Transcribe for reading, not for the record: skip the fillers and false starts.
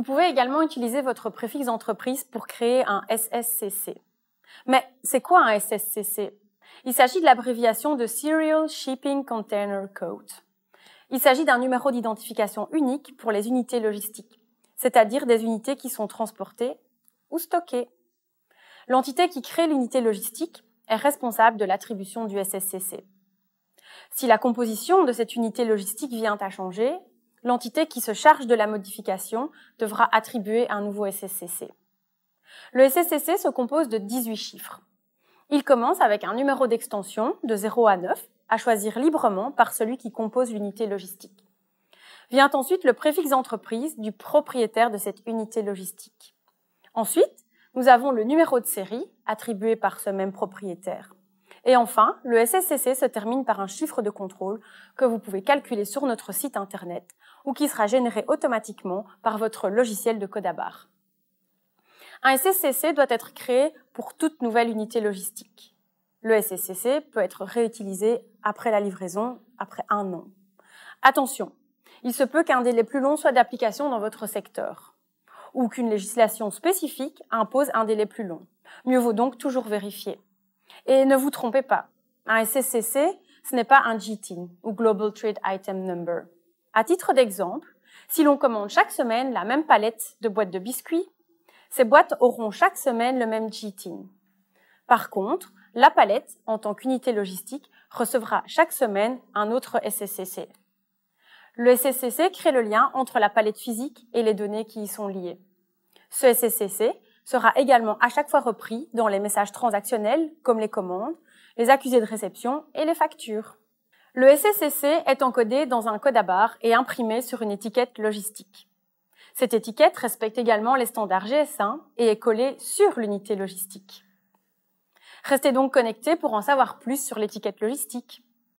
Vous pouvez également utiliser votre préfixe entreprise pour créer un SSCC. Mais c'est quoi un SSCC? Il s'agit de l'abréviation de Serial Shipping Container Code. Il s'agit d'un numéro d'identification unique pour les unités logistiques, c'est-à-dire des unités qui sont transportées ou stockées. L'entité qui crée l'unité logistique est responsable de l'attribution du SSCC. Si la composition de cette unité logistique vient à changer, l'entité qui se charge de la modification devra attribuer un nouveau SSCC. Le SSCC se compose de 18 chiffres. Il commence avec un numéro d'extension de 0 à 9, à choisir librement par celui qui compose l'unité logistique. Vient ensuite le préfixe d'entreprise du propriétaire de cette unité logistique. Ensuite, nous avons le numéro de série, attribué par ce même propriétaire. Et enfin, le SSCC se termine par un chiffre de contrôle que vous pouvez calculer sur notre site internet ou qui sera généré automatiquement par votre logiciel de code à barres. Un SSCC doit être créé pour toute nouvelle unité logistique. Le SSCC peut être réutilisé après la livraison, après 1 an. Attention, il se peut qu'un délai plus long soit d'application dans votre secteur ou qu'une législation spécifique impose un délai plus long. Mieux vaut donc toujours vérifier. Et ne vous trompez pas, un SSCC, ce n'est pas un GTIN ou Global Trade Item Number. À titre d'exemple, si l'on commande chaque semaine la même palette de boîtes de biscuits, ces boîtes auront chaque semaine le même GTIN. Par contre, la palette, en tant qu'unité logistique, recevra chaque semaine un autre SSCC. Le SSCC crée le lien entre la palette physique et les données qui y sont liées. Ce SSCC sera également à chaque fois repris dans les messages transactionnels, comme les commandes, les accusés de réception et les factures. Le SSCC est encodé dans un code à barres et imprimé sur une étiquette logistique. Cette étiquette respecte également les standards GS1 et est collée sur l'unité logistique. Restez donc connectés pour en savoir plus sur l'étiquette logistique.